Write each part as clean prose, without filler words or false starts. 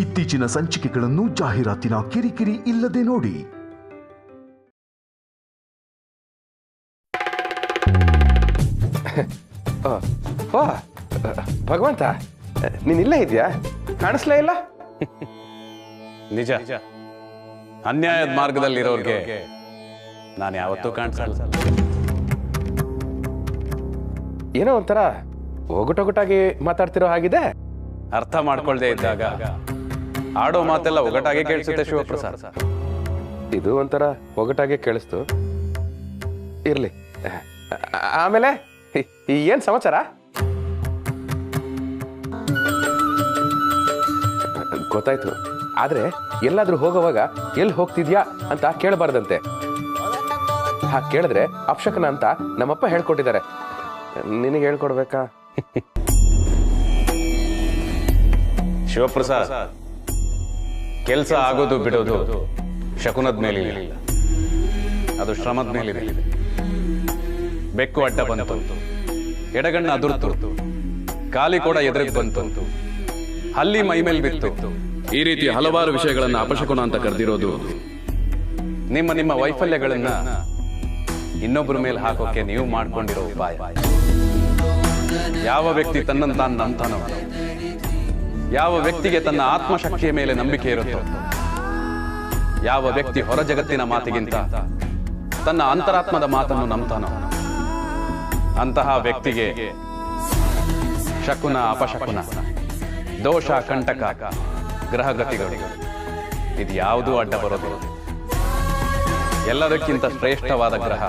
ಇತ್ತೀಚಿನ ಸಂಚಿಕೆಗಳನ್ನು ಜಾಹೀರಾತಿನ ಕಿರಿಕಿರಿ ಇಲ್ಲದೆ ನೋಡಿ. ಭಗವಂತ, ನೀನಿಲ್ಲೇ ಇದೆಯಾ? ಕಾಣಿಸ್ಲೇ ಇಲ್ಲ. ನಿಜ, ಅನ್ಯಾಯದ ಮಾರ್ಗದಲ್ಲಿರೋರ್ಗೆ ನಾನು ಯಾವತ್ತೂ ಕಾಣಿಸಲ್ಲ. ಏನೋ ಒಂಥರ ಒಗಟೊಗಟಾಗಿ ಮಾತಾಡ್ತಿರೋ ಹಾಗಿದೆ. ಅರ್ಥ ಮಾಡ್ಕೊಳ್ದೇ ಇದ್ದಾಗ ಆಡೋ ಮಾತೆಲ್ಲ ಒಗಟಾಗಿ ಕೇಳಿಸುತ್ತೆ ಶಿವಪ್ರಸಾದ್. ಇದು ಒಂಥರ ಒಗಟಾಗೆ ಕೇಳಿಸ್ತು. ಇರ್ಲಿ. ಆಮೇಲೆ ಏನ್ ಸಮಾಚಾರ? ಗೊತ್ತಾಯ್ತು. ಆದ್ರೆ ಎಲ್ಲಾದ್ರೂ ಹೋಗೋವಾಗ ಎಲ್ಲಿ ಹೋಗ್ತಿದ್ಯಾ ಅಂತ ಕೇಳಬಾರ್ದಂತೆ. ಹಾಗೆ ಕೇಳಿದ್ರೆ ಅಪಶಕನ ಅಂತ ನಮ್ಮಪ್ಪ ಹೇಳ್ಕೊಟ್ಟಿದ್ದಾರೆ. ನಿನಗೆ ಹೇಳ್ಕೊಡ್ಬೇಕಾ? ಶಿವಪ್ರಸಾದ್, ಕೆಲಸ ಆಗೋದು ಬಿಡೋದು ಶಕುನದ ಮೇಲಿಲ್ಲ, ಅದು ಶ್ರಮದ ಮೇಲಿದೆ. ಬೆಕ್ಕು ಅಡ್ಡ ಬಂತು, ಎಡಗಣ್ಣ ಅದುರ್ತು, ಕಾಲಿ ಕೂಡ ಎದುರಿಗೆ ಬಂತು, ಹಲ್ಲಿ ಮೈ ಮೇಲೆ ಬಿತ್ತು. ಈ ರೀತಿ ಹಲವಾರು ವಿಷಯಗಳನ್ನ ಅಪಶಕುನ ಅಂತ ಕರೆದಿರೋದು ನಿಮ್ಮ ನಿಮ್ಮ ವೈಫಲ್ಯಗಳನ್ನ ಇನ್ನೊಬ್ಬರ ಮೇಲೆ ಹಾಕೋಕೆ ನೀವು ಮಾಡ್ಕೊಂಡಿರೋ ಉಪಾಯ. ಯಾವ ವ್ಯಕ್ತಿ ತನ್ನನ್ನು ತಾನು ನಂಬ್ತಾನೋ, ಯಾವ ವ್ಯಕ್ತಿಗೆ ತನ್ನ ಆತ್ಮಶಕ್ತಿಯ ಮೇಲೆ ನಂಬಿಕೆ ಇರುತ್ತೋ, ಯಾವ ವ್ಯಕ್ತಿ ಹೊರ ಜಗತ್ತಿನ ಮಾತಿಗಿಂತ ತನ್ನ ಅಂತರಾತ್ಮದ ಮಾತನ್ನು ನಂಬ್ತಾನೋ, ಅಂತಹ ವ್ಯಕ್ತಿಗೆ ಶಕುನ, ಅಪಶಕುನ, ದೋಷ, ಕಂಟಕ, ಗ್ರಹಗತಿಗಳು ಇದು ಯಾವುದೂ ಅಡ್ಡ ಬರೋದಿಲ್ಲ. ಎಲ್ಲದಕ್ಕಿಂತ ಶ್ರೇಷ್ಠವಾದ ಗ್ರಹ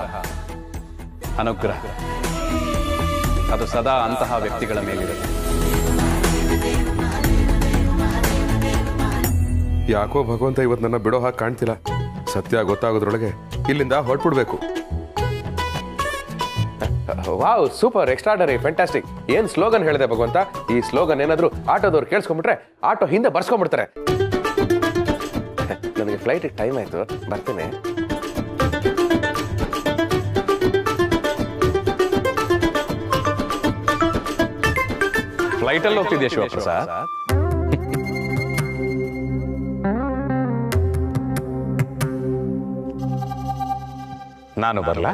ಅನುಗ್ರಹ. ಅದು ಸದಾ ಅಂತಹ ವ್ಯಕ್ತಿಗಳ ಮೇಲಿರುತ್ತೆ. ಯಾಕೋ ಭಗವಂತ ಇವತ್ತು ನನ್ನ ಬಿಡೋ ಹಾಗೆ ಕಾಣ್ತಿಲ್ಲ. ಸತ್ಯ ಗೊತ್ತಾಗೋದ್ರೊಳಗೆ ಇಲ್ಲಿಂದ ಹೊರಟ್ಬಿಡ್ಬೇಕು. Wow, super, extraordinary, fantastic. ಏನ್ ಸ್ಲೋಗನ್ ಹೇಳಿದೆ ಭಗವಂತ. ಈ ಸ್ಲೋಗನ್ ಏನಾದ್ರು ಆಟೋದವ್ರು ಕೇಳಿಸ್ಕೊಂಡ್ಬಿಟ್ರೆ ಆಟೋ ಹಿಂದೆ ಬರ್ಸ್ಕೊಂಡ್ಬಿಡ್ತಾರೆ. ನನಗೆ ಫ್ಲೈಟ್ ಟೈಮ್ ಆಯ್ತು, ಬರ್ತೇನೆ. ಫ್ಲೈಟಲ್ಲಿ ಹೋಗ್ತಿದ್ಯಾ ಶಿವಪ್ರಸಾದ್? ನಾನು ಬರ್ಲಾ?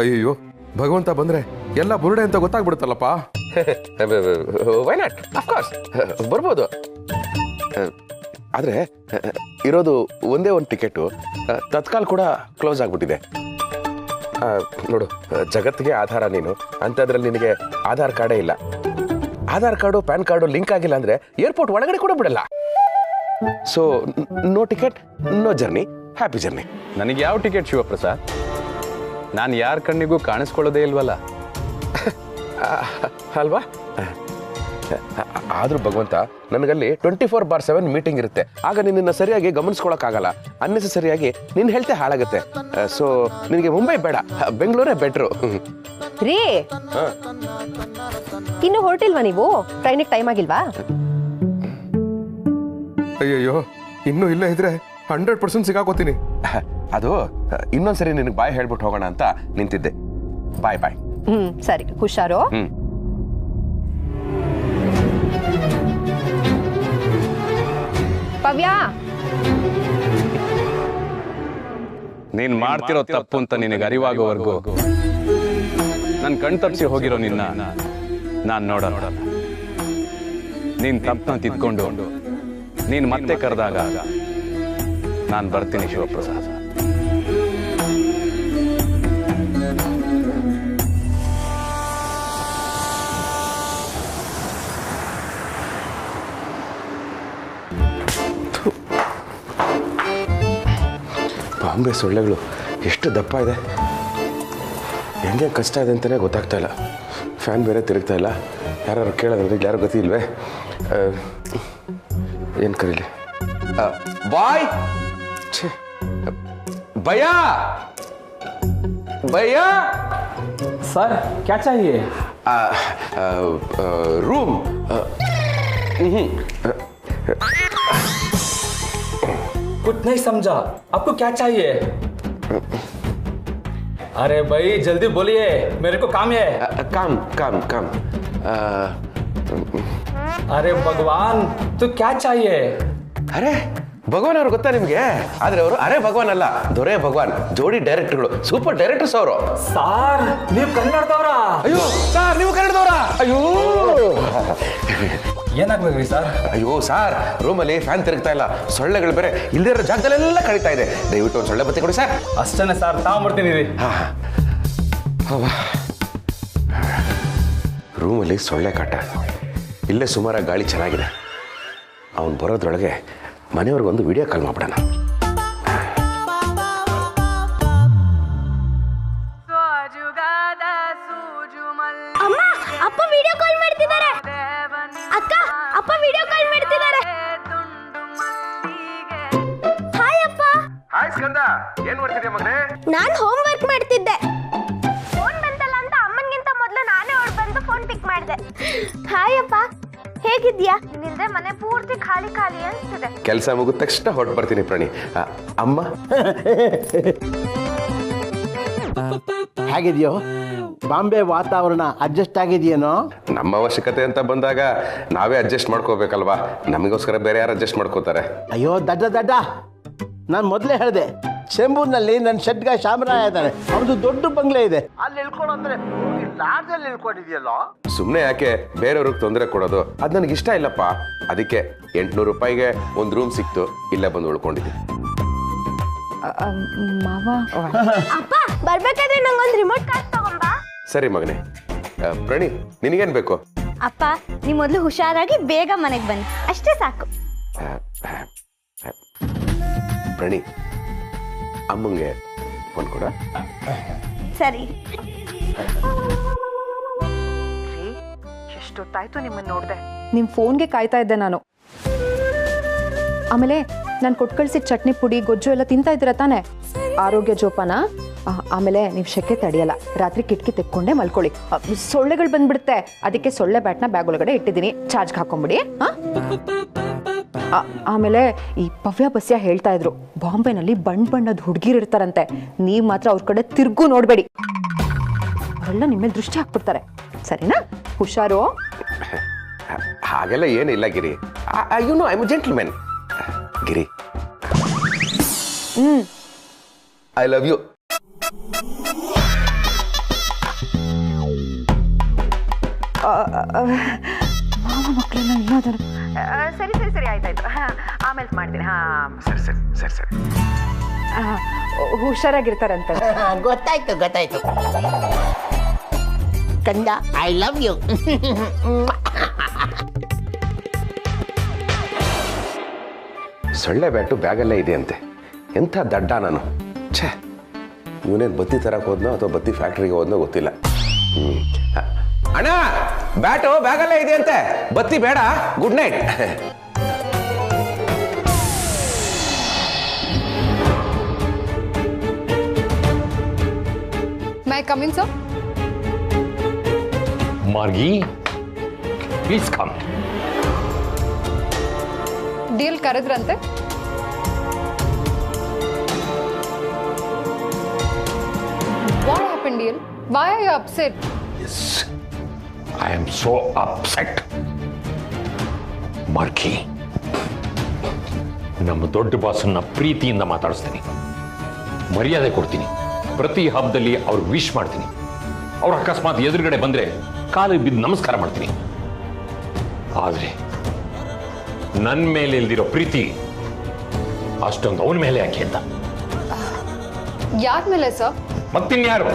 ಅಯ್ಯೋ, ಭಗವಂತ ಬಂದ್ರೆ ಎಲ್ಲ ಬುರುಡೆ ಅಂತ ಗೊತ್ತಾಗ್ಬಿಡುತ್ತಲ್ಲಪ್ಪ. ವೈ ನಾಟ್, ಆಫ್ ಕೋರ್ಸ್ ಬರ್ಬೋದು. ಆದ್ರೆ ಇರೋದು ಒಂದೇ ಒಂದು ಟಿಕೆಟು. ತತ್ಕಾಲ್ ಕೂಡ ಕ್ಲೋಸ್ ಆಗ್ಬಿಟ್ಟಿದೆ. ನೋಡು, ಜಗತ್ತಿಗೆ ಆಧಾರ ನೀನು, ಅಂಥದ್ರಲ್ಲಿ ನಿನಗೆ ಆಧಾರ್ ಕಾರ್ಡೇ ಇಲ್ಲ. Aadhaar card, pan card link ಆಗಿಲ್ಲ ಅಂದ್ರೆ ಏರ್ಪೋರ್ಟ್ ಒಳಗಡೆ ಕೂಡ ಬಿಡಲ್ಲ. So no ticket, no journey, happy journey. ನನಗೆ ಯಾವ ಟಿಕೆಟ್ ಶಿವಪ್ರಸಾದ್? ನಾನು ಯಾರ ಕಣ್ಣಿಗೂ ಕಾಣಿಸ್ಕೊಳ್ಳೋದೇ ಇಲ್ವಲ್ಲ. ಅಲ್ವಾ? ಆದ್ರೂ ಭಗವಂತ, ನನಗಲ್ಲಿ 24/7 ಮೀಟಿಂಗ್ ಇರುತ್ತೆ. ಆಗ ನಿನ್ನ ಸರಿಯಾಗಿ ಗಮನಿಸ್ಕೊಳಕ್ಕಾಗಲ್ಲ. ಅನ್ನೆಸರಿಯಾಗಿ ನಿನ್ನ ಹೆಲ್ತೆ ಹಾಳಾಗುತ್ತೆ. ಸೊ ನಿನಗೆ ಮುಂಬೈ ಬೇಡ, ಬೆಂಗಳೂರೇ ಬೆಟ್ರು. ರೀ, ಇನ್ನು ಹೊರಟಿಲ್ವಾ ನೀವು? ಟ್ರೈನಿಗೆ ಟೈಮ್ ಆಗಿಲ್ವಾ? ಅಯ್ಯಯ್ಯೋ, ಇನ್ನೂ ಇಲ್ಲೇ ಇದ್ರೆ 100% ಸಿಗಾಕೋತೀನಿ. ಅದು ಇನ್ನೊಂದ್ಸರಿ ನಿನಗೆ ಬಾಯ್ ಹೇಳ್ಬಿಟ್ಟು ಹೋಗೋಣ ಅಂತ ನಿಂತಿದ್ದೆ. ಬಾಯ್ ಬಾಯ್. ಸರಿ, ಹುಷಾರು. ಪವ್ಯ, ನೀನ್ ಮಾಡ್ತಿರೋ ತಪ್ಪು ಅಂತ ನಿನಗೆ ಅರಿವಾಗೋವರೆಗೂ ನನ್ ಕಣ್ ತಪ್ಪಿಸಿ ಹೋಗಿರೋ ನಿನ್ನ ನಾನ್ ನೋಡೋಣ. ನೀನ್ ತಪ್ಪನ್ನ ತಿದ್ಕೊಂಡು ನೀನ್ ಮತ್ತೆ ಕರೆದಾಗ ನಾನ್ ಬರ್ತೀನಿ ಶಿವಪ್ರಸಾದ್. ಬಾಂಬೆ ಸೊಳ್ಳೆಗಳು ಎಷ್ಟು ದಪ್ಪ ಇದೆ, ಹೆಂಗೆ ಕಷ್ಟ ಇದೆ ಅಂತಲೇ ಗೊತ್ತಾಗ್ತಾ ಇಲ್ಲ. ಫ್ಯಾನ್ ಬೇರೆ ತಿರುಗ್ತಾ ಇಲ್ಲ. ಯಾರು ಕೇಳೋದ್ರೆ ಯಾರು ಗತಿ ಇಲ್ವೇ? ಏನು ಕರೀಲಿ? ಬಾಯ್, भैया भैया सर क्या चाहिए? रूम। कुछ नहीं समझा, आपको क्या चाहिए? अरे भाई जल्दी बोलिए, मेरे को काम है। काम काम काम अरे भगवान तू क्या चाहिए ಅರೆ ಭಗವಾನ್ ಅವ್ರು ಗೊತ್ತಾ ನಿಮ್ಗೆ? ಆದ್ರೆ ಅವರು ಅರೆ ಭಗವಾನ್ ಅಲ್ಲ, ದೊರೆ ಭಗವಾನ್. ಜೋಡಿ ಡೈರೆಕ್ಟರ್ಗಳು, ಸೂಪರ್ ಡೈರೆಕ್ಟರ್ಸ್ ಅವರು. ಸಾರ್ ನೀವು ಕನ್ನಡದವರ? ಅಯ್ಯೋ ಸಾರ್, ನೀವು ಕನ್ನಡದವರ? ಅಯ್ಯೋ ಏನಾಗ್ಬೇಕ್ರಿ ಸರ್? ಅಯ್ಯೋ ಸಾರ್, ರೂಮಲ್ಲಿ ಫ್ಯಾನ್ ತಿರುಗ್ತಾ ಇಲ್ಲ, ಸೊಳ್ಳೆಗಳು ಬೇರೆ ಇಲ್ದಿರೋ ಜಾಗದಲ್ಲೆಲ್ಲ ಕಳೀತಾ ಇದೆ. ದಯವಿಟ್ಟು ಒಂದು ಸೊಳ್ಳೆ ಬತ್ತಿ ಕೊಡಿ ಸರ್. ಅಷ್ಟೇನೆ ಸರ್, ತಗೊಂಡ್ಬರ್ತೀನಿ ರೀ. ರೂಮಲ್ಲಿ ಸೊಳ್ಳೆ ಕಾಟ, ಇಲ್ಲೇ ಸುಮಾರಾಗಿ ಗಾಳಿ ಚೆನ್ನಾಗಿದೆ. ಅವನು ಬರೋದ್ರೊಳಗೆ ಮನೆಯವ್ರಿಗೊಂದು ವಿಡಿಯೋ ಕಾಲ್ ಮಾಡ್ಬಿಡೋಣ. ಅಮ್ಮ, ಅಪ್ಪ ವಿಡಿಯೋ ಕಾಲ್ ಮಾಡ್ತಿದ್ದಾರೆ. ಅಕ್ಕ, ಅಪ್ಪ ವಿಡಿಯೋ ಕಾಲ್ ಮಾಡ್ತಿದ್ದಾರೆ. ಹಾಯ್ ಅಪ್ಪ. ಹಾಯ್ ಸ್ಕಂದ, ಏನ್ ಮಾಡ್ತಿದ್ಯಾ ಮಗನೇ? ನಾನು ಹೋಮ್ ವರ್ಕ್ ಮಾಡ್ತಿದ್ದೆ. ಫೋನ್ ಬಂತಲ್ಲ ಅಂತ ಅಮ್ಮನಿಗಿಂತ ಮೊದಲು ನಾನೇ ಓಡ್ ಬಂದು ಫೋನ್ ಪಿಕ್ ಮಾಡಿದೆ. ಹಾಯ್ ಅಪ್ಪ, ಹೇಗಿದ್ಯಾ? ನಿಲ್ದೆ ಮನೆ ಪೂರ್ತಿ ಖಾಲಿ ಖಾಲಿ ಅನ್ಸ್ತಿದೆ. ಕೆಲಸ ಮುಗಿದ ತಕ್ಷಣ ಹೊರಟು ಬರ್ತೀನಿ ಪ್ರಾಣಿ. ಅಮ್ಮ ಹೇಗಿದೆಯೋ? ಬಾಂಬೆ ವಾತಾವರಣ ಅಡ್ಜಸ್ಟ್ ಆಗಿದೆಯೇನೋ? ನಮ್ಮ ಅವಶ್ಯಕತೆ ಅಂತ ಬಂದಾಗ ನಾವೇ ಅಡ್ಜಸ್ಟ್ ಮಾಡ್ಕೋಬೇಕಲ್ವಾ? ನಮಗೋಸ್ಕರ ಬೇರೆ ಯಾರು ಅಡ್ಜಸ್ಟ್ ಮಾಡ್ಕೋತಾರೆ? ಅಯ್ಯೋ ದಡ್ಡ, ನಾನು ಮೊದಲೇ ಹೇಳಿದೆ, ಶಂಭೂರ್ನಲ್ಲಿ ನನ್ನ ಶೆಡ್ಗ ಶಾಮರಾಯ ಇದ್ದಾನೆ, ಅವನು ದೊಡ್ಡ ಬಂಗ್ಲೆ ಇದೆ, ಅಲ್ಲಿ ಇಳ್ಕೊಂಡು ಅಂದ್ರೆ ಲಾಡ್ಜಲ್ಲಿ ಇಳ್ಕೊಂಡಿದ್ಯಲ್ಲೋ. ಸುಮ್ಮನೆ ಯಾಕೆ ಬೇರೆಯವ್ರಿಗೆ ತೊಂದರೆ ಕೊಡೋದು? ಅದು ನನಗೆ ಇಷ್ಟ ಇಲ್ಲಪ್ಪ. ಅದಕ್ಕೆ 800 ರೂಪಾಯಿಗೆ ಒಂದು ರೂಮ್ ಸಿಕ್ತು, ಇಲ್ಲೇ ಬಂದು ಉಳ್ಕೊಂಡಿದ್ದೆ. ಮಾವ ಅಪ್ಪ, ಬರ್ಬೇಕಾದ್ರೆ ನಂಗೊಂದು ರಿಮೋಟ್ ಕಾರ್ ತಗೊಂಬಾ. ಸರಿ ಮಗನೇ. ಪ್ರಣಿ, ನಿನಗೇನು ಬೇಕು? ಅಪ್ಪ, ನೀವು ಮೊದಲು ಹುಷಾರಾಗಿ ಬೇಗ ಮನೆಗೆ ಬನ್ನಿ, ಅಷ್ಟೇ ಸಾಕು. ಪ್ರಣಿ, ಅಮ್ಮಂಗೆ ಫೋನ್ ಕೊಡ. ಸರಿ. ಎಷ್ಟೊತ್ತಾಯ್ತು ನಿಮ್ಮನ್ನು ನೋಡಿದೆ. ನಿಮ್ಮ ಫೋನ್ಗೆ ಕಾಯ್ತಾ ಇದ್ದೆ ನಾನು. ಆಮೇಲೆ ನಾನು ಕೊಟ್ಟು ಕಳಿಸಿದ ಚಟ್ನಿ ಪುಡಿ ಗೊಜ್ಜು ಎಲ್ಲ ತಿಂತಾ ಇದ್ದೀರ ತಾನೆ? ಆರೋಗ್ಯ ಜೋಪಾನ. ಆಮೇಲೆ ನೀವು ಶೆಕೆ ತಡೆಯಲ್ಲ, ರಾತ್ರಿ ಕಿಟಕಿ ತೆಕ್ಕೊಂಡೆ ಮಲ್ಕೊಳ್ಳಿ. ಸೊಳ್ಳೆಗಳು ಬಂದ್ಬಿಡುತ್ತೆ, ಅದಕ್ಕೆ ಸೊಳ್ಳೆ ಬ್ಯಾಟ್ನ ಬ್ಯಾಗ್ ಒಳಗಡೆ ಇಟ್ಟಿದ್ದೀನಿ, ಚಾರ್ಜ್ಗೆ ಹಾಕೊಂಬಿಡಿ. ಆಮೇಲೆ ಈ ಪವ್ಯ ಬಸ್ಯ ಹೇಳ್ತಾ ಇದ್ರು, ಬಾಂಬೆನಲ್ಲಿ ಬಣ್ಣದ ಹುಡುಗಿರು ಇರ್ತಾರಂತೆ, ನೀವು ಮಾತ್ರ ಅವ್ರ ಕಡೆ ತಿರ್ಗೂ ನೋಡಬೇಡಿ, ಅವರೆಲ್ಲ ನಿಮ್ಮ ಮೇಲೆ ದೃಷ್ಟಿ ಹಾಕ್ಬಿಡ್ತಾರೆ. ಸರಿನಾ? ಹುಷಾರು. ಹಾಗೆಲ್ಲ ಏನಿಲ್ಲ Giri. You know I am a gentleman. Giri, I love you. ಮಾವ ಮಕ್ಕಳೆಲ್ಲ ಇಲ್ಲ ಅದರ. ಸರಿ ಆಯ್ತಾಯ್ತು, ಆಮೇಲೆ ಮಾಡ್ತೀನಿ. ಸರಿ ಹುಷಾರಾಗಿರ್ತಾರಂತೆ. ಗೊತ್ತಾಯ್ತು ಕಂದ, ಐ ಲವ್ ಯು. ಸೊಳ್ಳೆ ಬ್ಯಾಟು ಬ್ಯಾಗಲ್ಲೇ ಇದೆ ಅಂತೆ. ಎಂಥ ದಡ್ಡ ನಾನು. ಛೇ, ಇವನೇನು ಬತ್ತಿ ತರಕ್ಕೆ ಹೋದ್ನೋ ಅಥವಾ ಬತ್ತಿ ಫ್ಯಾಕ್ಟ್ರಿಗೆ ಹೋದ್ನೋ ಗೊತ್ತಿಲ್ಲ. ಅಣ್ಣ, ಬ್ಯಾಟು ಬ್ಯಾಗಲ್ಲೇ ಇದೆ ಅಂತೆ, ಬತ್ತಿ ಬೇಡ. Good night. May I come in, sir? Margi, please come. Deal ಕರೆದ್ರಂತೆ? What happened, deal? Why are you upset? Yes, I am so upset. Margi, ನಮ್ಮ ದೊಡ್ಡ ಬಾಸನ್ನ ಪ್ರೀತಿಯಿಂದ ಮಾತಾಡಿಸ್ತೀನಿ, ಮರ್ಯಾದೆ ಕೊಡ್ತೀನಿ, ಪ್ರತಿ ಹಬ್ಬದಲ್ಲಿ ಅವ್ರಿಗೆ ವಿಶ್ ಮಾಡ್ತೀನಿ, ಅವ್ರ ಅಕಸ್ಮಾತ್ ಎದುರುಗಡೆ ಬಂದ್ರೆ ಕಾಲಿಗೆ ಬಿದ್ದು ನಮಸ್ಕಾರ ಮಾಡ್ತೀನಿ. ಆದ್ರೆ ನನ್ನ ಮೇಲೆ ಇಲ್ದಿರೋ ಪ್ರೀತಿ ಅಷ್ಟೊಂದು ಅವನ ಮೇಲೆ ಯಾಕೆ ಅಂತ. ಯಾರ ಮೇಲೆ ಸರ್? ಮತ್ತಿನ್ಯಾರು?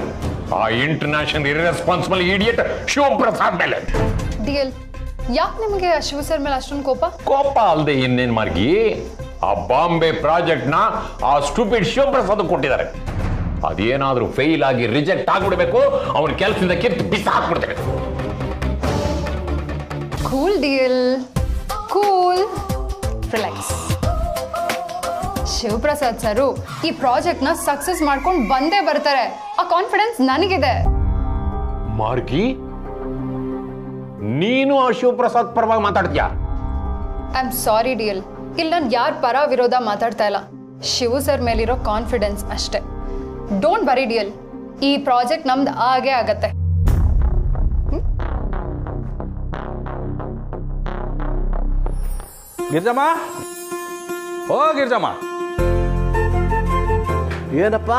ಆ ಇಂಟರ್ನ್ಯಾಷನಲ್ ಇರ್ರೆಸ್ಪಾನ್ಸಿಬಲ್ ಇಡಿಯಟ್ ಶಿವಪ್ರಸಾದ್ ಮೇಲೆ. ಡಿಎಲ್, ಯಾಕೆ ನಿಮಗೆ ಶಿವ ಸರ್ ಮೇಲೆ ಅಷ್ಟೊಂದು ಕೋಪ? ಕೋಪ ಅಲ್ಲದೆ ಇನ್ನೇನ್ ಮಾರ್ಗಿ, ಆ ಬಾಂಬೆ ಪ್ರಾಜೆಕ್ಟ್ ನ ಆ ಸ್ಟೂಪಿಡ್ ಶಿವಪ್ರಸಾದ್ ಕೊಟ್ಟಿದ್ದಾರೆ. ಅದೇನಾದ್ರೂ ಫೇಲ್ ಆಗಿ ರಿಜೆಕ್ಟ್ ಆಗ್ಬಿಡ್ಬೇಕು, ಅವನ ಕೆಲಸದಿಂದ ಕಿತ್ತು ಬಿಸಾಕ್ಬಿಡ್ತೇವೆ. Cool DL, cool, relax. Shivaprasad sir ಈ ಪ್ರಾಜೆಕ್ಟ್ ನ ಸಕ್ಸಸ್ ಮಾಡ್ಕೊಂಡು ಬಂದೇ ಬರ್ತಾರೆ, ಆ ಕಾನ್ಫಿಡೆನ್ಸ್ ನನಗಿದೆ. ಮಾರ್ಗಿ, ನೀನು ಆ ಶಿವಪ್ರಸಾದ್ ಪರವಾಗಿ ಮಾತಾಡ್ತೀಯಾ? ಐ ಆಮ್ ಸಾರಿ ಡಿಎಲ್, ಇಲ್ಲಿ ನಾನು ಯಾರ ಪರ ವಿರೋಧ ಮಾತಾಡ್ತಾ ಇಲ್ಲ, ಶಿವು ಸರ್ ಮೇಲಿರೋ ಕಾನ್ಫಿಡೆನ್ಸ್ ಅಷ್ಟೇ. ಡೋಂಟ್ ವರಿ ಡಿಎಲ್, ಈ ಪ್ರಾಜೆಕ್ಟ್ ನಮ್ದು ಆಗೇ ಆಗತ್ತೆ. ಗಿರ್ಜಮ್ಮ, ಓ ಗಿರ್ಜಮ್ಮ. ಏನಪ್ಪ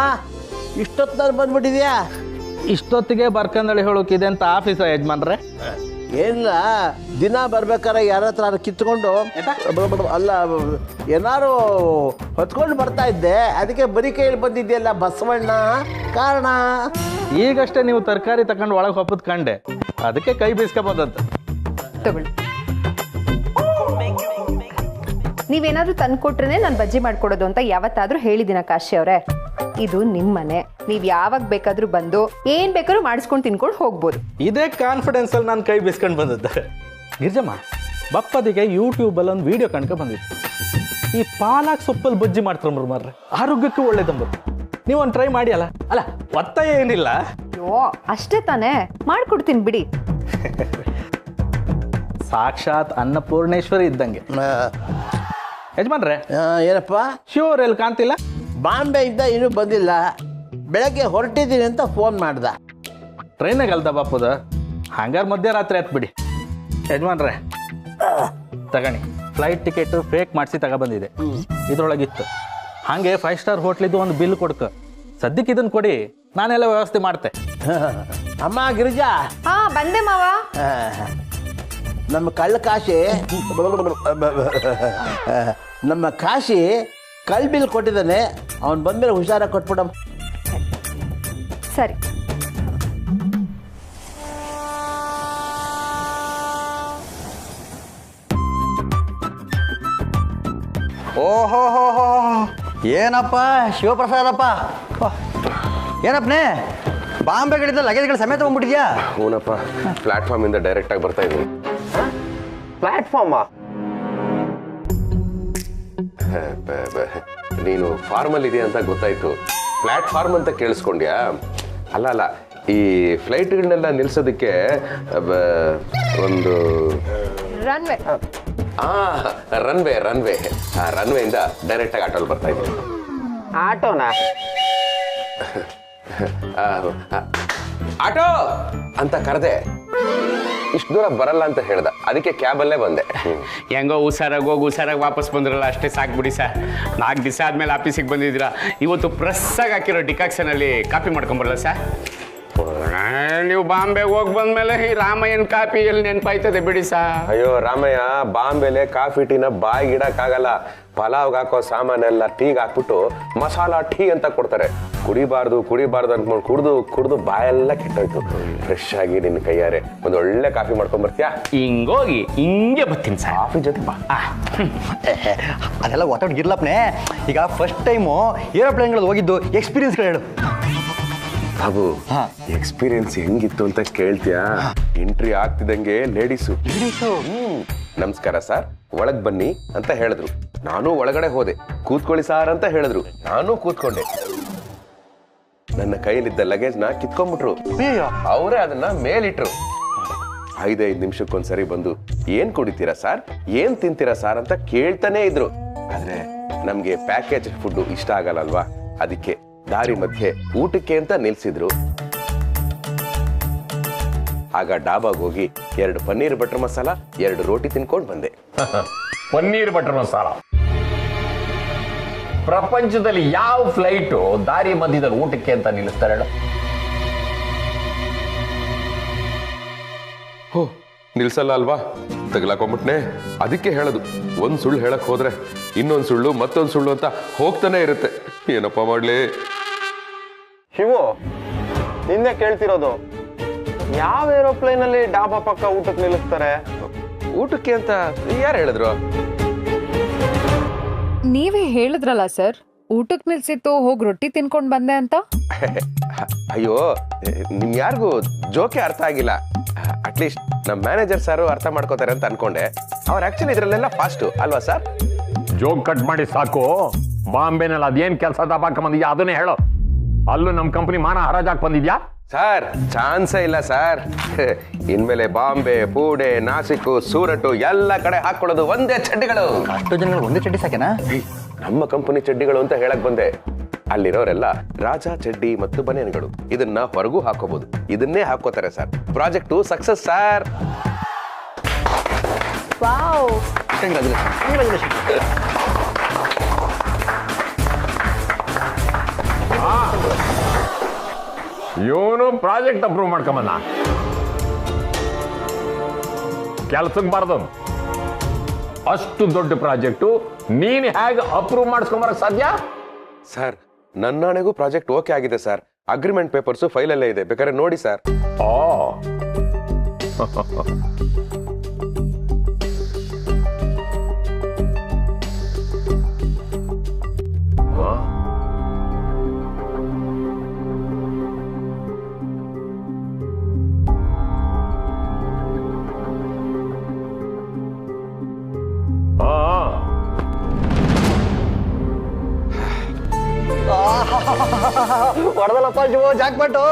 ಇಷ್ಟೊತ್ತಿನಲ್ಲಿ ಬಂದ್ಬಿಟ್ಟಿದ್ಯಾ? ಇಷ್ಟೊತ್ತಿಗೆ ಬರ್ಕಂದಳಿ ಹೇಳೋಕಿದೆ ಅಂತ ಆಫೀಸ ಯಜಮಾನ್ರೆ? ಏನಿಲ್ಲ, ದಿನ ಬರ್ಬೇಕಾದ್ರೆ ಯಾರ ಹತ್ರ ಕಿತ್ಕೊಂಡು ಅಲ್ಲ ಏನಾರು ಹೊತ್ಕೊಂಡು ಬರ್ತಾ ಇದ್ದೆ, ಅದಕ್ಕೆ ಬರೀ ಕೈಯಲ್ಲಿ ಬಂದಿದ್ಯಲ್ಲ ಬಸವಣ್ಣ, ಕಾರಣ? ಈಗಷ್ಟೇ ನೀವು ತರಕಾರಿ ತಗೊಂಡು ಒಳಗೆ ಹೊಪ್ಪದ್ ಕಂಡೆ, ಅದಕ್ಕೆ ಕೈ ಬೀಸ್ಕೊಬೋದಂತ. ತಗೊಳ್ಳಿ. ನೀವೇನಾದ್ರೂ ತಂದ್ಕೊಟ್ರೆ ನಾನು ಬಜ್ಜಿ ಮಾಡ್ಕೊಡೋದು ಅಂತ ಯಾವತ್ತಾದ್ರೂ ಹೇಳಿದಿನ ಕಾಶಿ ಅವರೇ? ಇದು ನಿಮ್ಮ ಮನೆ, ನೀವು ಯಾವಾಗ ಬೇಕಾದ್ರೂ ಬಂದು ಏನ್ ಬೇಕಾದ್ರೂ ಮಾಡಿಸ್ಕೊಂಡು ತಿನ್ಕೊಂಡು ಹೋಗ್ಬೋದು. ಇದೇ ಕಾನ್ಫಿಡೆನ್ಸ್ ಅಲ್ಲಿ ನಾನು ಕೈ ಬೀಸ್ಕೊಂಡು ಬಂದದ್ದೆ. ಗಿರ್ಜಮ್ಮ, ಬಪ್ಪದಿಗೆ ಯೂಟ್ಯೂಬಲ್ಲಿ ಒಂದು ವಿಡಿಯೋ ಕಣ್ಕ ಬಂದಿತ್ತು. ಈ ಪಾಲಕ್ ಸೊಪ್ಪಲ್ಲಿ ಬಜ್ಜಿ ಮಾಡ್ತಾರ ಮಾರ್ರೆ, ಆರೋಗ್ಯಕ್ಕೂ ಒಳ್ಳೇದಂಬ. ನೀವೊಂದು ಟ್ರೈ ಮಾಡಿ. ಅಲ್ಲ ಒತ್ತಾಯ ಏನಿಲ್ಲ. ಅಯ್ಯೋ ಅಷ್ಟೇ ತಾನೇ, ಮಾಡ್ಕೊಡ್ತೀನಿ ಬಿಡಿ. ಸಾಕ್ಷಾತ್ ಅನ್ನಪೂರ್ಣೇಶ್ವರಿ ಇದ್ದಂಗೆ. ಯಜಮಾನ್ರೆ, ಏನಪ್ಪ ಶಿವರ್ ಎಲ್ಲಿ ಕಾಣ್ತಿಲ್ಲ? ಬಾಂಬೆಯಿಂದ ಇನ್ನೂ ಬಂದಿಲ್ಲ, ಬೆಳಗ್ಗೆ ಹೊರಟಿದ್ದೀನಿ ಅಂತ ಫೋನ್ ಮಾಡ್ದ. ಟ್ರೈನಾಗ ಅಲ್ದ ಬಾಪುದ, ಹಂಗಾರೆ ಮಧ್ಯರಾತ್ರಿ ಆಯ್ತು ಬಿಡಿ. ಯಜಮಾನ್ರೆ ತಗಣಿ, ಫ್ಲೈಟ್ ಟಿಕೆಟ್ ಫೇಕ್ ಮಾಡಿಸಿ ತಗೊಬಂದಿದೆ, ಇದ್ರೊಳಗಿತ್ತು. ಹಾಗೆ 5 ಸ್ಟಾರ್ ಹೋಟ್ಲಿದ್ದು ಒಂದು ಬಿಲ್ ಕೊಡ್ಕ. ಸದ್ಯಕ್ಕೆ ಇದನ್ನು ಕೊಡಿ, ನಾನೆಲ್ಲ ವ್ಯವಸ್ಥೆ ಮಾಡ್ತೆ. ಅಮ್ಮ ಗಿರಿಜಾ. ಹಾ ಬಂದೆ ಮಾವ. ನಮ್ಮ ಕಳ್ಳ ಕಾಶಿ ನಮ್ಮ ಕಾಶಿ ಕಳ್ಳ ಬಿಲ್ ಕೊಟ್ಟಿದ್ದಾನೆ, ಅವನು ಬಂದ್ಮೇಲೆ ಹುಷಾರಾಗಿ ಕೊಟ್ಬಿಡಮ್ಮ. ಸರಿ. ಓಹೋ ಹೋ ಹೋ, ಏನಪ್ಪ ಶಿವಪ್ರಸಾದಪ್ಪ, ಏನಪ್ಪನೇ ಬಾಂಬೆ ಕಡೆಯಿಂದ ಲಗೇಜ್ಗಳು ಸಮೇತ ಬಂದ್ಬಿಟ್ಟಿದ್ಯಾ? ಹೂನಪ್ಪ, ಪ್ಲಾಟ್ಫಾರ್ಮಿಂದ ಡೈರೆಕ್ಟಾಗಿ ಬರ್ತಾ ಇದ್ದೀನಿ. ಪ್ಲಾಟ್ಫಾರ್ಮಾ? ನೀನು ಫಾರ್ಮಲ್ ಇದೆಯಾ ಅಂತ ಗೊತ್ತಾಯ್ತು, ಪ್ಲಾಟ್ಫಾರ್ಮ್ ಅಂತ ಕೇಳಿಸ್ಕೊಂಡ್ಯಾ? ಅಲ್ಲ, ಈ ಫ್ಲೈಟ್ಗಳನ್ನೆಲ್ಲ ನಿಲ್ಸೋದಕ್ಕೆ ಒಂದು ರನ್ವೇ. ರನ್ವೇಯಿಂದ ಡೈರೆಕ್ಟಾಗಿ ಆಟೋಲ್ಲಿ ಬರ್ತಾ ಇದ್ದೀನಿ. ಆಟೋನಾ? ಆಟೋ ಅಂತ ಕರೆದೆ, ಇಷ್ಟು ದೂರ ಬರಲ್ಲ ಅಂತ ಹೇಳ್ದ, ಅದಕ್ಕೆ ಕ್ಯಾಬಲ್ಲೇ ಬಂದೆ. ಹೆಂಗೋ ಹುಷಾರಾಗಿ ಹೋಗಿ ಹುಷಾರಾಗಿ ವಾಪಸ್ ಬಂದ್ರಲ್ಲ, ಅಷ್ಟೇ ಸಾಕು ಬಿಡಿ ಸರ್. 4 ದಿವಸ ಆದ್ಮೇಲೆ ಆಫೀಸಿಗೆ ಬಂದಿದ್ದೀರಾ, ಇವತ್ತು ಫ್ರೆಶ್ಶಾಗಿ ಹಾಕಿರೋ ಡಿಕಾಕ್ಷನಲ್ಲಿ ಕಾಪಿ ಮಾಡ್ಕೊಂಬರಲ್ಲ ಸರ್? ನೀವು ಬಾಂಬೆಗೆ ಹೋಗಿ ಬಂದ್ಮೇಲೆ ಈ ರಾಮಯ್ಯನ ಕಾಪಿ ಎಲ್ಲಿ ನೆನಪಾಯ್ತದೆ ಬಿಡಿ ಸರ್. ಅಯ್ಯೋ ರಾಮಯ್ಯ, ಬಾಂಬೆಲೆ ಕಾಫಿ ಟೀನ ಬಾಯಿಗೆ ಇಡಕ್ಕಾಗಲ್ಲ. ಪಲಾವ್ಗೆ ಹಾಕೋ ಸಾಮಾನೆಲ್ಲ ಟೀಗೆ ಹಾಕ್ಬಿಟ್ಟು ಮಸಾಲಾ ಟೀ ಅಂತ ಕೊಡ್ತಾರೆ. ಕುಡಿಬಾರ್ದು ಅಂದ್ಕೊಂಡು ಕುಡ್ದು ಬಾಯೆಲ್ಲ ಕೆಟ್ಟೋಯ್ತು. ಫ್ರೆಶ್ ಆಗಿ ನಿನ್ನ ಕೈಯಾರೆ ಒಂದು ಒಳ್ಳೆ ಕಾಫಿ ಮಾಡ್ಕೊಂಡ್ ಬರ್ತೀಯಾ? ಹಿಂಗೋಗಿ ಹಿಂಗೆ ಬರ್ತೀನಿ ಸರ್, ಕಾಫಿ ಜೊತೆ ಬಾ. ಅದೆಲ್ಲ ಒತ್ತೊಟ್ಟಿಗಿರ್ಲಪ್ಪನೇ. ಈಗ ಫಸ್ಟ್ ಟೈಮು ಏರೋಪ್ಲೇನ್ಗಳಲ್ಲಿ ಹೋಗಿದ್ದು ಎಕ್ಸ್ಪೀರಿಯನ್ಸ್ಗಳು ಹೇಳು. ಬಾಬು, ಎಕ್ಸ್ಪೀರಿಯನ್ಸ್ ಹೆಂಗಿತ್ತು ಅಂತ ಕೇಳ್ತೀಯಾ? ಎಂಟ್ರಿ ಆಗ್ತಿದಂಗೆ ಲೇಡೀಸು ನಮಸ್ಕಾರ ಸರ್, ಒಳಗ್ ಬನ್ನಿ ಅಂತ ಹೇಳಿದ್ರು. ನಾನು ಒಳಗಡೆ ಹೋದೆ. ಕೂತ್ಕೊಳ್ಳಿ ಸಾರ್ ಅಂತ ಹೇಳಿದ್ರು, ನಾನು ಕೂತ್ಕೊಂಡೆ. ನನ್ನ ಕೈಲಿದ್ದ ಲಗೇಜ್ನ ಕಿತ್ಕೊಂಡ್ಬಿಟ್ರು. ಅವರೇ ಅದನ್ನ ಮೇಲಿಟ್ರು. 5 ನಿಮಿಷಕ್ಕೊಂದ್ಸರಿ ಬಂದು ಏನ್ ಕುಡಿತೀರಾ ಸಾರ್, ಏನ್ ತಿಂತೀರಾ ಸಾರ್ ಅಂತ ಕೇಳ್ತಾನೆ ಇದ್ರು. ಆದ್ರೆ ನಮ್ಗೆ ಪ್ಯಾಕೇಜ್ ಫುಡ್ ಇಷ್ಟ ಆಗಲ್ಲ ಅಲ್ವಾ, ಅದಕ್ಕೆ ದಾರಿ ಮಧ್ಯೆ ಊಟಕ್ಕೆ ಅಂತ ನಿಲ್ಸಿದ್ರು. ಆಗ ಡಾಬಾಗ್ ಹೋಗಿ 2 ಪನ್ನೀರ್ ಬಟರ್ ಮಸಾಲ, 2 ರೋಟಿ ತಿನ್ಕೊಂಡು ಬಂದೆ. ಪನ್ನೀರ್ ಬಟರ್ ಮಸಾಲ? ಪ್ರಪಂಚದಲ್ಲಿ ಯಾವ ಫ್ಲೈಟು ದಾರಿ ಮಧ್ಯದಲ್ಲಿ ಊಟಕ್ಕೆ ಅಂತ ನಿಲ್ಲಿಸ್ತಾರೆ ಹೇಳು? ಹೋ, ನಿಲ್ಸಲ್ಲ ಅಲ್ವಾ, ತಗಲಾಕೊಂಡ್ಬಿಟ್ನೆ. ಅದಕ್ಕೆ ಹೇಳೋದು, ಒಂದ್ ಸುಳ್ಳು ಹೇಳಕ್ ಹೋದ್ರೆ ಇನ್ನೊಂದ್ ಸುಳ್ಳು ಮತ್ತೊಂದ್ ಸುಳ್ಳು ಅಂತ ಹೋಗ್ತಾನೆ ಇರುತ್ತೆ. ಏನಪ್ಪ ಮಾಡ್ಲಿ? ಶಿವು, ನಿನ್ನೆ ಕೇಳ್ತಿರೋದು, ಯಾವ ಏರೋಪ್ಲೇನ್ ಅಲ್ಲಿ ಡಾಬಾ ಪಕ್ಕ ಊಟಕ್ಕೆ ನಿಲ್ಲಿಸ್ತಾರೆ? ಊಟಕ್ಕೆ ಅಂತ ಯಾರು ಹೇಳಿದ್ರು? ನೀವೇ ಹೇಳಿದ್ರಲ್ಲ ಸರ್, ಊಟಕ್ಕೆ ನಿಲ್ಸಿತ್ತು, ಹೋಗಿ ರೊಟ್ಟಿ ತಿನ್ಕೊಂಡು ಬಂದೆ ಅಂತ. ಅಯ್ಯೋ, ನಿಮ್ ಯಾರಿಗೂ ಜೋಕೆ ಅರ್ಥ ಆಗಿಲ್ಲ. ಅಟ್ಲೀಸ್ಟ್ ನಮ್ಮ ಮ್ಯಾನೇಜರ್ ಸಾರು ಅರ್ಥ ಮಾಡ್ಕೋತಾರೆ ಅಂತ ಅನ್ಕೊಂಡೆ. ಅವ್ರು ಆಕ್ಚುಲಿ ಇದ್ರಲ್ಲೆಲ್ಲ ಫಾಸ್ಟು ಅಲ್ವಾ ಸರ್? ಜೋಕ್ ಕಟ್ ಮಾಡಿ ಸಾಕು. ಬಾಂಬೆನಲ್ಲಿ ಅದೇನ್ ಕೆಲಸ ದಬಾಕ ಬಂದಿದ್ಯಾ ಅದನ್ನೇ ಹೇಳೋ. ಅಲ್ಲೂ ನಮ್ಮ ಕಂಪನಿ ಮಾನ ಹರಾಜಾಕ್ ಬಂದಿದ್ಯಾ? ಸರ್, ಚಾನ್ಸೇ ಇಲ್ಲ ಸರ್. ಇನ್ಮೇಲೆ ಬಾಂಬೆ, ಪುಣೆ, ನಾಸಿಕ್, ಸೂರಟ್ ಎಲ್ಲ ಕಡೆ ಹಾಕೊಳ್ಳೋದು ಒಂದೇ ಚಡ್ಡಿಗಳು. ಅಷ್ಟು ಜನಗಳು ಒಂದೇ ಚಡ್ಡಿ ಸಾಕೆನಾ? ನಮ್ಮ ಕಂಪನಿ ಚಡ್ಡಿಗಳು ಅಂತ ಹೇಳಕ್ ಬಂದೆ. ಅಲ್ಲಿರೋರೆಲ್ಲ ರಾಜಾ ಚಡ್ಡಿ ಮತ್ತು ಬನಿಯನ್ಗಳು. ಇದನ್ನ ಹೊರಗೂ ಹಾಕೋಬಹುದು, ಇದನ್ನೇ ಹಾಕೋತಾರೆ sir. Project success sir. Wow, ಇವನು ಪ್ರಾಜೆಕ್ಟ್ ಅಪ್ರೂವ್ ಮಾಡ್ಕೊಂಬನ್ನ ಕೆಲ್ಸಕ್ಕೆ ಬಾರ್ದವನು. ಅಷ್ಟು ದೊಡ್ಡ ಪ್ರಾಜೆಕ್ಟು ನೀನ್ ಹೇಗೆ ಅಪ್ರೂವ್ ಮಾಡಿಸ್ಕೊಂಬರಕ್ ಸಾಧ್ಯ? ಸರ್, ನನ್ನಾಣೆಗೂ ಪ್ರಾಜೆಕ್ಟ್ ಓಕೆ ಆಗಿದೆ ಸರ್. ಅಗ್ರಿಮೆಂಟ್ ಪೇಪರ್ಸ್ ಫೈಲಲ್ಲೇ ಇದೆ, ಬೇಕಾದ್ರೆ ನೋಡಿ ಸರ್. ಓ ಹೊಡೆದಲ್ಲಪ್ಪ ಶಿವು ಜಾಕ್ಪಟ್ಟು.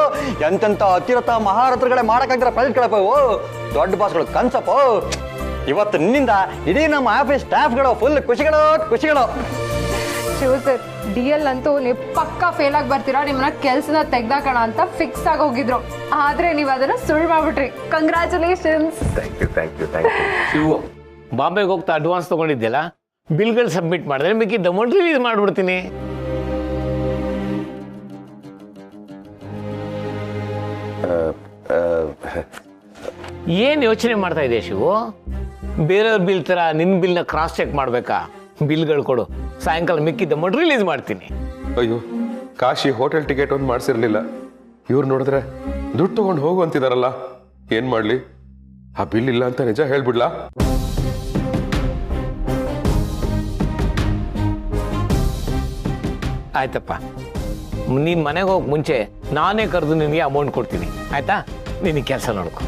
ಎಂತೆಂತ ಅತಿರಥ ಮಹಾರಥಗಳೇ ಮಾಡಕ್ಕಾಗಿರೋ ಪ್ರಾಜೆಕ್ಟ್ಗಳಪ್ಪ ಇವು. ದೊಡ್ಡ ಬಾಸ್ಗಳು ಕನ್ಸಪ್ಪ. ಇವತ್ತು ನಿನ್ನಿಂದ ಇಡೀ ನಮ್ಮ ಆಫೀಸ್ ಸ್ಟಾಫ್ಗಳು ಫುಲ್ ಖುಷಿಗಳು. ಶಿವ ಸರ್, DL ಅಂತೂ ನೀವು ಪಕ್ಕಾ ಫೇಲ್ ಆಗಿ ಬರ್ತೀರಾ, ನಿಮ್ಮನ್ನ ಕೆಲ್ಸದ ತೆಗ್ದಾಕಣ ಅಂತ ಫಿಕ್ಸ್ ಆಗಿ ಹೋಗಿದ್ರು. ಆದ್ರೆ ನೀವು ಅದನ್ನ ಸುಳ್ಳು ಮಾಡ್ಬಿಟ್ರಿ. ಕಂಗ್ರ್ಯಾಚುಲೇಷನ್ಸ್. Thank you. ಶಿವು, ಬಾಂಬೆಗೆ ಹೋಗ್ತಾ ಅಡ್ವಾನ್ಸ್ ತಗೊಂಡಿದ್ದೆಲ್ಲ, ಬಿಲ್ಗಳು ಸಬ್ಮಿಟ್ ಮಾಡಿದ್ರೆ ಮಿಕ್ಕಿದ್ದ ಅಮೌಂಟ್ ರಿಲೀಸ್ ಮಾಡ್ಬಿಡ್ತೀನಿ. ಏನ್ ಯೋಚನೆ ಮಾಡ್ತಾ ಇದೆ ಶಿವು? ಬೇರೆಯವ್ರ ಬಿಲ್ ತರ ನಿನ್ ಬಿಲ್ನ ಕ್ರಾಸ್ ಚೆಕ್ ಮಾಡ್ಬೇಕಾ? ಬಿಲ್ಗಳು ಕೊಡು, ಸಾಯಂಕಾಲ ಮಿಕ್ಕಿದ್ದ ಅಮೌಂಟ್ ರಿಲೀಸ್ ಮಾಡ್ತೀನಿ. ಅಯ್ಯೋ, ಕಾಶಿ ಹೋಟೆಲ್ ಟಿಕೆಟ್ ಒಂದು ಮಾಡಿಸಿರ್ಲಿಲ್ಲ. ಇವ್ರು ನೋಡಿದ್ರೆ ದುಡ್ಡು ತಗೊಂಡು ಹೋಗು ಅಂತಿದಾರಲ್ಲ, ಏನ್ ಮಾಡ್ಲಿ? ಆ ಬಿಲ್ ಇಲ್ಲ ಅಂತ ನಿಜ ಹೇಳ್ಬಿಡ್ಲಾ? ಆಯ್ತಪ್ಪ, ನೀನ್ ಮನೆಗೆ ಹೋಗಿ ಮುಂಚೆ ನಾನೇ ಕರೆದು ನಿನಗೆ ಅಮೌಂಟ್ ಕೊಡ್ತೀನಿ, ಆಯ್ತಾ? ನಿನಗೆ ಕೆಲಸ ನೋಡ್ಕೊ.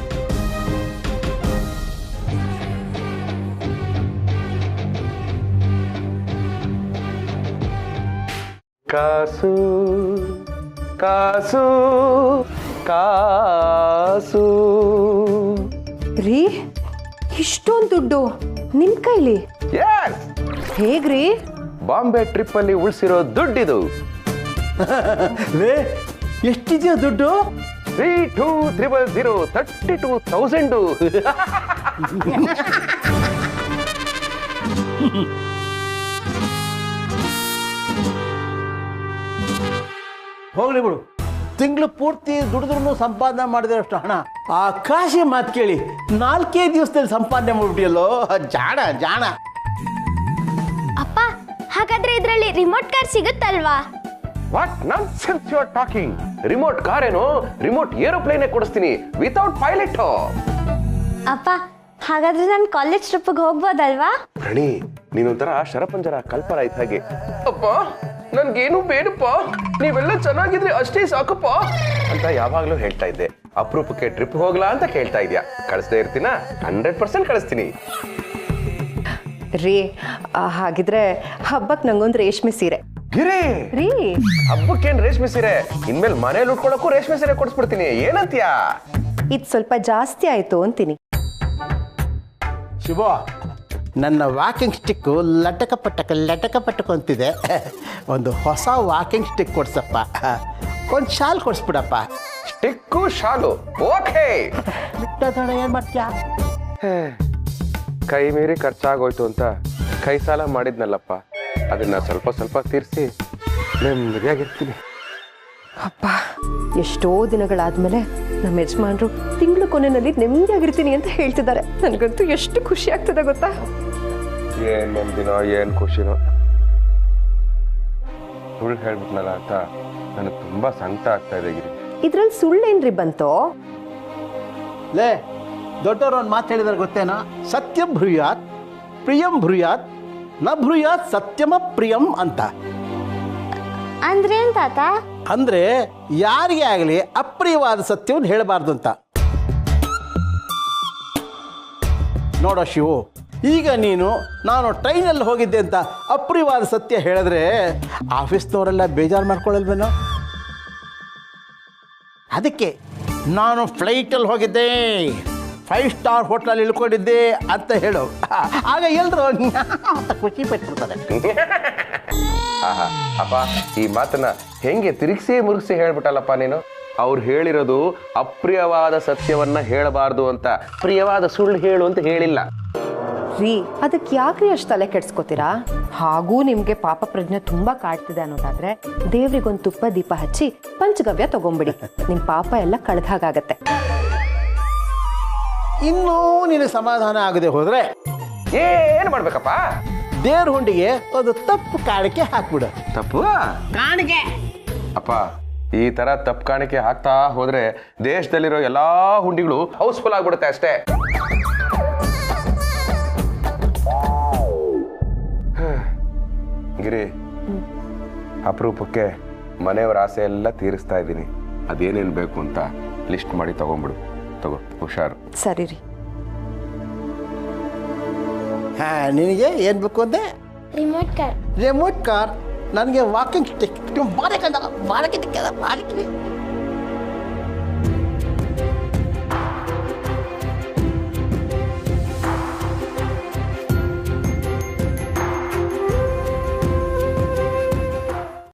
ಕಾಸು ಕಾಸು ಕಾಸು. ರೀ, ಇಷ್ಟೊಂದು ದುಡ್ಡು ನಿಮ್ ಕೈಲಿ ಹೇಗ್ರಿ? ಬಾಂಬೆ ಟ್ರಿಪ್ ಅಲ್ಲಿ ಉಳಿಸಿರೋ ದುಡ್ಡಿದು. ಎಷ್ಟಿದೆಯಾ ದುಡ್ಡು? 3200 32,000. ಹೋಗ್ಲಿ ಬಿಡು, ತಿಂಗಳು ಪೂರ್ತಿ ದುಡಿದ್ರು ಸಂಪಾದನೆ ಮಾಡಿದಿರಷ್ಟು ಹಣ ಆ ಕಾಶಿ ಮಾತು ಕೇಳಿ 4 ದಿವಸದಲ್ಲಿ ಸಂಪಾದನೆ ಮಾಡ್ಬಿಟ್ಟಿಯಲ್ಲೋ. ಜಾಣ. ಅಪ್ಪ, ಹಾಗಾದ್ರೆ ಇದರಲ್ಲಿ ರಿಮೋಟ್ ಕಾರ್ ಸಿಗುತ್ತಲ್ವಾ? What nonsense you are talking? Remote car ಏನೋ, ರಿಮೋಟ್ ಏರೋಪ್ಲೇನ್ ಕೊಡಿಸ್ತೀನಿ ವಿತೌಟ್ ಪೈಲಟ್. ಅಪ್ಪ, ಹಾಗಾದ್ರೆ ನಾನು ಕಾಲೇಜ್ ಟ್ರಿಪ್ಗೆ ಹೋಗ್ಬೋದಲ್ವಾ? ಪ್ರಣಿ, ನೀನೊಂಥರ ಶರಪಂಜರ ಕಲ್ಪರ ಇದ್ದ ಹಾಗೆ. ಅಪ್ಪ, ನನ್ಗೇನು ಬೇಡಪ್ಪ, ನೀವೆಲ್ಲ ಚೆನ್ನಾಗಿದ್ರೆ ಅಷ್ಟೇ ಸಾಕಪ್ಪ ಅಂತ ಯಾವಾಗ್ಲೂ ಹೇಳ್ತಾ ಇದ್ದೆ. ಅಪರೂಪಕ್ಕೆ ಟ್ರಿಪ್ ಹೋಗ್ಲಾ ಅಂತ ಕೇಳ್ತಾ ಇದ್ಯಾ? ಕಳಿಸ್ದೇ ಇರ್ತೀನ? 100% ಕಳಿಸ್ತೀನಿ. ರೀ, ಹಾಗಿದ್ರೆ ಹಬ್ಬಕ್ಕೆ ನಂಗೊಂದು ರೇಷ್ಮೆ ಸೀರೆ ರೀ. ಹಬ್ಬಕ್ಕೇನ್ ರೇಷ್ಮೆ ಸೀರೆ? ಇನ್ಮೇಲೆ ಮನೇಲಿ ಉಟ್ಕೊಳಕ್ಕೂ ರೇಷ್ಮೆ ಸೀರೆ ಕೊಡಿಸ್ಬಿಡ್ತೀನಿ, ಏನಂತೀಯಾ? ಇದು ಸ್ವಲ್ಪ ಜಾಸ್ತಿ ಆಯ್ತು ಅಂತೀನಿ. ಶಿವ, ನನ್ನ ವಾಕಿಂಗ್ ಸ್ಟಿಕ್ಕು ಲಟಕ ಪಟಕ ಅಂತಿದೆ. ಒಂದು ಹೊಸ ವಾಕಿಂಗ್ ಸ್ಟಿಕ್ ಕೊಡ್ಸಪ್ಪ. ಒಂದು ಶಾಲ್ ಕೊಡಿಸ್ಬಿಡಪ್ಪ. Stick shawl okay. ಏನ್ ಮಾಡ್ತೀಯಾ? ಕೈ ಮೀರಿ ಖರ್ಚಾಗೋಯ್ತು ಅಂತ ಕೈ ಸಾಲ ಮಾಡಿದ್ನಲ್ಲಪ್ಪ, ಅದನ್ನ ಸ್ವಲ್ಪ ತೀರಿಸಿ ನೆಮ್ಮದಿಯಾಗಿರ್ತೀನಿ. ಅಪ್ಪ, ಎಷ್ಟೋ ದಿನಗಳಾದ್ಮೇಲೆ ನಮ್ಮ ಯಜಮಾನ್ರು ತಿಂಗಳು ಕೊನೆಯಲ್ಲಿ ನೆಮ್ಮದಿಯಾಗಿರ್ತೀನಿ ಅಂತ ಹೇಳ್ತಿದ್ದಾರೆ. ನನಗಂತೂ ಎಷ್ಟು ಖುಷಿ ಆಗ್ತದೆ ಗೊತ್ತಾ? ಏನ್ ನೆಮ್ಮದಿನೋ ಏನ್ ಖುಷಿನೋ. ಸುಳ್ಳು ಹೇಳ್ಬಿಟ್ನಲ್ಲ ಅಂತ ನನಗೆ ತುಂಬಾ ಸಂಕಟ ಆಗ್ತಾ ಇದೆ ಗಿರಿ. ಇದ್ರಲ್ಲಿ ಸುಳ್ಳೇನ್ರಿ ಬಂತೋ? ಲೇ, ದೊಡ್ಡವರು ಒಂದು ಮಾತು ಹೇಳಿದಾರೆ ಗೊತ್ತೇನೋ? ಸತ್ಯಂ ಭ್ರೂಯಾತ್ ಪ್ರಿಯಂ ಭ್ರೂಯಾತ್ ನ ಭ್ರೂಯಾತ್ ಸತ್ಯಮ ಪ್ರಿಯಂ ಅಂತ. ಅಂದ್ರೆ ಏನ್ ತಾತ? ಅಂದ್ರೆ ಯಾರಿಗೇ ಆಗಲಿ ಅಪ್ರಿಯವಾದ ಸತ್ಯವನ್ನು ಹೇಳಬಾರ್ದು ಅಂತ. ನೋಡೋ ಶಿವು, ಈಗ ನೀನು ನಾನು ಟ್ರೈನಲ್ಲಿ ಹೋಗಿದ್ದೆ ಅಂತ ಅಪ್ರಿಯವಾದ ಸತ್ಯ ಹೇಳಿದ್ರೆ ಆಫೀಸ್ನವರೆಲ್ಲ ಬೇಜಾರು ಮಾಡ್ಕೊಳ್ಳಲ್ವೇನೋ? ಅದಕ್ಕೆ ನಾನು ಫ್ಲೈಟಲ್ಲಿ ಹೋಗಿದ್ದೆ, 5 ಸ್ಟಾರ್ ಹೋಟ್ಲಲ್ಲಿ ಇಳ್ಕೊಂಡಿದ್ದೆ ಅಂತ ಹೇಳು. ಆಗ ಎಲ್ಲರೂ ಖುಷಿ ಪಟ್ಬಿಡ್ತಾರೆ. ಅಪ್ಪ, ಈ ಮಾತನ್ನ ಹೆಂಗೆ ತಿರುಗಿಸಿ ಮುರುಗಿಸಿ ಹೇಳ್ಬಿಟ್ಟಲ್ಲಪ್ಪ ನೀನು. ಅವ್ರು ಹೇಳಿರೋದು ಅಪ್ರಿಯವಾದ ಸತ್ಯವನ್ನ ಹೇಳಬಾರ್ದು ಅಂತ, ಪ್ರಿಯವಾದ ಸುಳ್ಳು ಹೇಳು ಅಂತ ಹೇಳಿಲ್ಲ. ರೀ ಅದಕ್ಕೆ ಯಾಕ್ರಿ ಅಷ್ಟು ತಲೆ ಕೆಡ್ಸ್ಕೊತೀರಾ? ಹಾಗೂ ನಿಮ್ಗೆ ಪಾಪ ಪ್ರಜ್ಞೆ ತುಂಬಾ ಕಾಡ್ತಿದೆ ಅನ್ನೋದಾದ್ರೆ ದೇವ್ರಿಗೊಂದು ತುಪ್ಪ ದೀಪ ಹಚ್ಚಿ ಪಂಚಗವ್ಯ ತಗೊಂಬಿಡಿ. ನಿಮ್ ಪಾಪ ಎಲ್ಲ ಕಳೆದ ಹಾಗಾಗತ್ತೆ. ಇನ್ನೂ ನಿನಗೆ ಸಮಾಧಾನ ಆಗದೆ ಹೋದ್ರೆ ಏನು ಮಾಡ್ಬೇಕಪ್ಪ? ದೇವ್ರ ಹುಂಡಿಗೆ ಒಂದು ತಪ್ಪು ಕಾಣಿಕೆ ಹಾಕ್ಬಿಡು. ತಪ್ಪು ಕಾಣಿಕೆ ಅಪ್ಪ, ಈ ತರ ತಪ್ಪು ಕಾಣಿಕೆ ಹಾಕ್ತಾ ಹೋದ್ರೆ ದೇಶದಲ್ಲಿರೋ ಎಲ್ಲಾ ಹುಂಡಿಗಳು ಹೌಸ್ಫುಲ್ ಆಗ್ಬಿಡುತ್ತೆ ಅಷ್ಟೇ. ಗಿರಿ, ಅಪರೂಪಕ್ಕೆ ಮನೆಯವರ ಆಸೆ ಎಲ್ಲ ತೀರಿಸ್ತಾ ಇದ್ದೀನಿ. ಅದೇನೇನು ಬೇಕು ಅಂತ ಲಿಸ್ಟ್ ಮಾಡಿ ತಗೊಂಡ್ಬಿಡು. ತಗೋ, ಹುಷಾರು. ಸರಿ ರೀ. ಹಾ, ನಿನಗೆ ಏನು ಬೇಕು ಅಂದೆ? Remote car. Remote car. ನನಗೆ ವಾಕಿಂಗ್ ಸ್ಟಿಕ್.